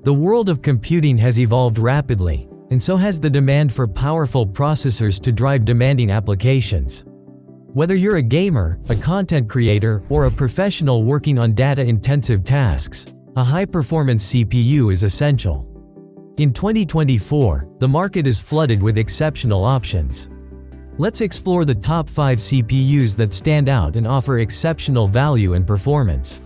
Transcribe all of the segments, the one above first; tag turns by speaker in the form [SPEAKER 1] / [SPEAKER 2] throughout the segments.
[SPEAKER 1] The world of computing has evolved rapidly, and so has the demand for powerful processors to drive demanding applications. Whether you're a gamer, a content creator, or a professional working on data-intensive tasks, a high-performance CPU is essential. In 2024, the market is flooded with exceptional options. Let's explore the top 5 CPUs that stand out and offer exceptional value and performance.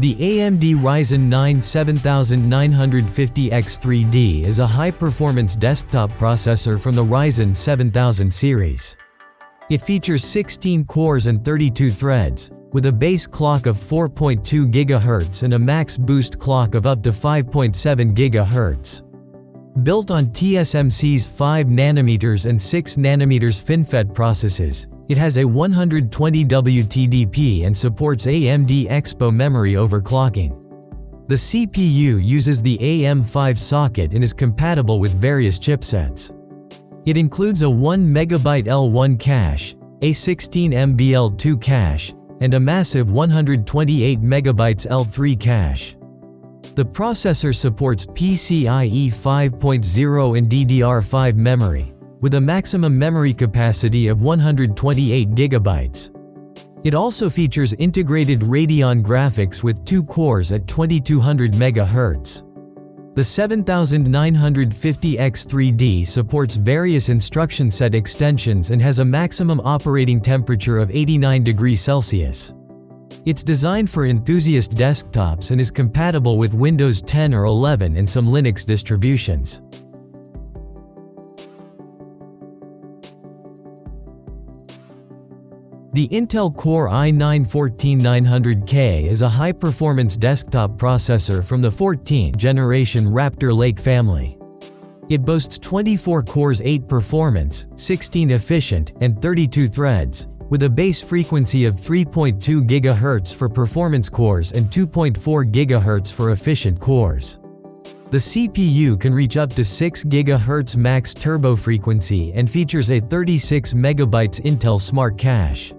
[SPEAKER 1] The AMD Ryzen 9 7950X3D is a high-performance desktop processor from the Ryzen 7000 series. It features 16 cores and 32 threads, with a base clock of 4.2 GHz and a max boost clock of up to 5.7 GHz. Built on TSMC's 5nm and 6nm FinFET processes, it has a 120W TDP and supports AMD Expo memory overclocking. The CPU uses the AM5 socket and is compatible with various chipsets. It includes a 1MB L1 cache, a 16MB L2 cache, and a massive 128MB L3 cache. The processor supports PCIe 5.0 and DDR5 memory, with a maximum memory capacity of 128 GB. It also features integrated Radeon graphics with 2 cores at 2200 MHz. The 7950X3D supports various instruction set extensions and has a maximum operating temperature of 89 degrees Celsius. It's designed for enthusiast desktops and is compatible with Windows 10 or 11 and some Linux distributions. The Intel Core i9-14900K is a high-performance desktop processor from the 14th generation Raptor Lake family. It boasts 24 cores, 8 performance, 16 efficient, and 32 threads, with a base frequency of 3.2 GHz for performance cores and 2.4 GHz for efficient cores. The CPU can reach up to 6 GHz max turbo frequency and features a 36 MB Intel Smart Cache.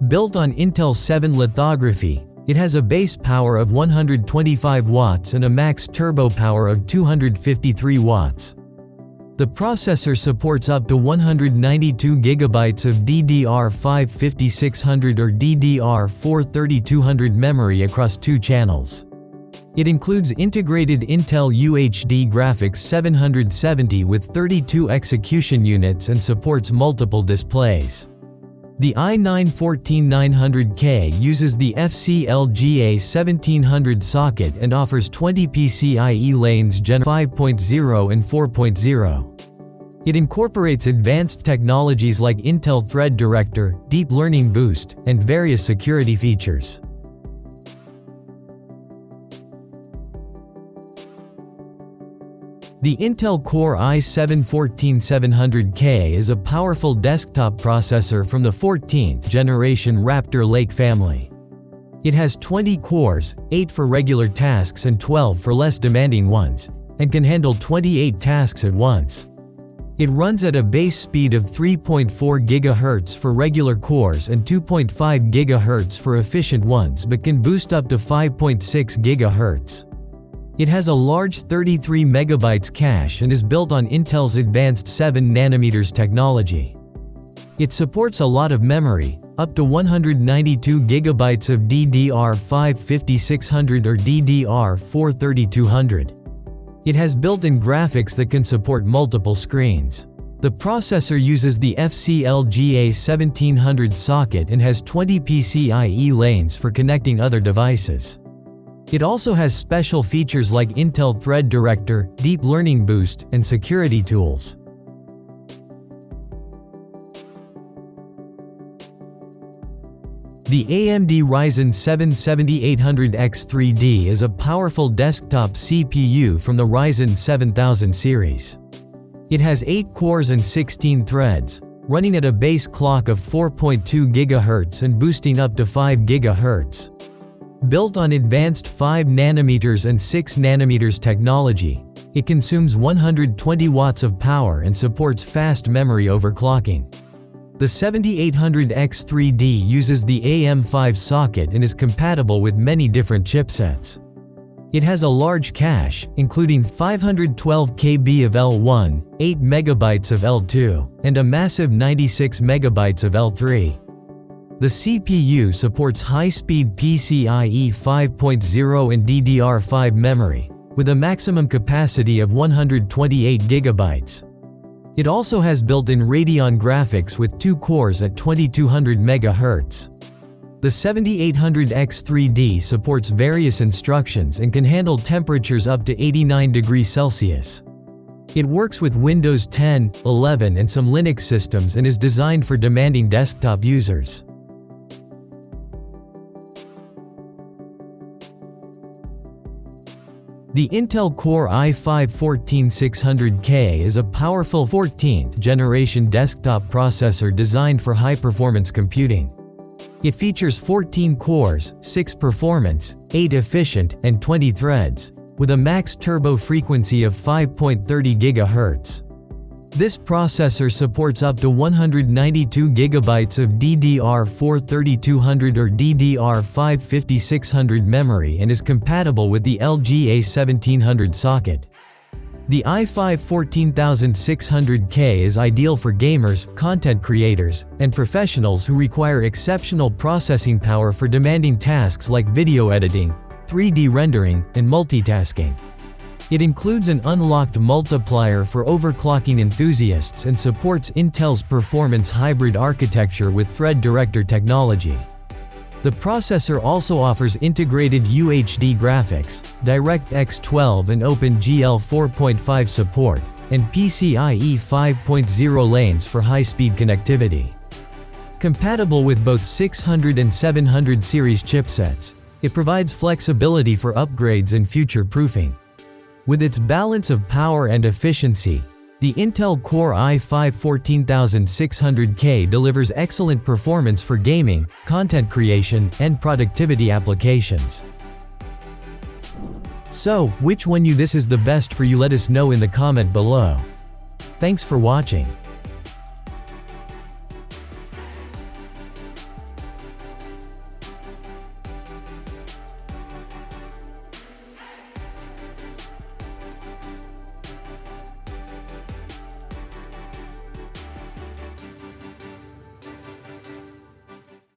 [SPEAKER 1] Built on Intel 7 lithography, it has a base power of 125 watts and a max turbo power of 253 watts. The processor supports up to 192 GB of DDR5 5600 or DDR4 3200 memory across 2 channels. It includes integrated Intel UHD graphics 770 with 32 execution units and supports multiple displays. The i9-14900K uses the FCLGA 1700 socket and offers 20 PCIe lanes Gen 5.0 and 4.0. It incorporates advanced technologies like Intel Thread Director, Deep Learning Boost, and various security features. The Intel Core i7-14700K is a powerful desktop processor from the 14th generation Raptor Lake family. It has 20 cores, 8 for regular tasks and 12 for less demanding ones, and can handle 28 tasks at once. It runs at a base speed of 3.4 GHz for regular cores and 2.5 GHz for efficient ones, but can boost up to 5.6 GHz. It has a large 33 MB cache and is built on Intel's advanced 7nm technology. It supports a lot of memory, up to 192 GB of DDR5 5600 or DDR4 3200. It has built-in graphics that can support multiple screens. The processor uses the FCLGA 1700 socket and has 20 PCIe lanes for connecting other devices. It also has special features like Intel Thread Director, Deep Learning Boost, and security tools. The AMD Ryzen 7 7800X3D is a powerful desktop CPU from the Ryzen 7000 series. It has 8 cores and 16 threads, running at a base clock of 4.2 GHz and boosting up to 5 GHz. Built on advanced 5nm and 6nm technology, it consumes 120 watts of power and supports fast memory overclocking. The 7800X3D uses the AM5 socket and is compatible with many different chipsets. It has a large cache, including 512 KB of L1, 8 MB of L2, and a massive 96 MB of L3. The CPU supports high-speed PCIe 5.0 and DDR5 memory, with a maximum capacity of 128 GB. It also has built-in Radeon graphics with 2 cores at 2200 MHz. The 7800X3D supports various instructions and can handle temperatures up to 89 degrees Celsius. It works with Windows 10, 11 and some Linux systems and is designed for demanding desktop users. The Intel Core i5-14600K is a powerful 14th generation desktop processor designed for high-performance computing. It features 14 cores, 6 performance, 8 efficient, and 20 threads, with a max turbo frequency of 5.30 GHz. This processor supports up to 192 GB of DDR4 3200 or DDR5 5600 memory and is compatible with the LGA 1700 socket. The i5-14600K is ideal for gamers, content creators, and professionals who require exceptional processing power for demanding tasks like video editing, 3D rendering, and multitasking. It includes an unlocked multiplier for overclocking enthusiasts and supports Intel's performance hybrid architecture with Thread Director technology. The processor also offers integrated UHD graphics, DirectX 12 and OpenGL 4.5 support, and PCIe 5.0 lanes for high-speed connectivity. Compatible with both 600 and 700 series chipsets, it provides flexibility for upgrades and future-proofing. With its balance of power and efficiency, the Intel Core i5-14600K delivers excellent performance for gaming, content creation, and productivity applications. So, which one this is the best for you? Let us know in the comment below. Thanks for watching.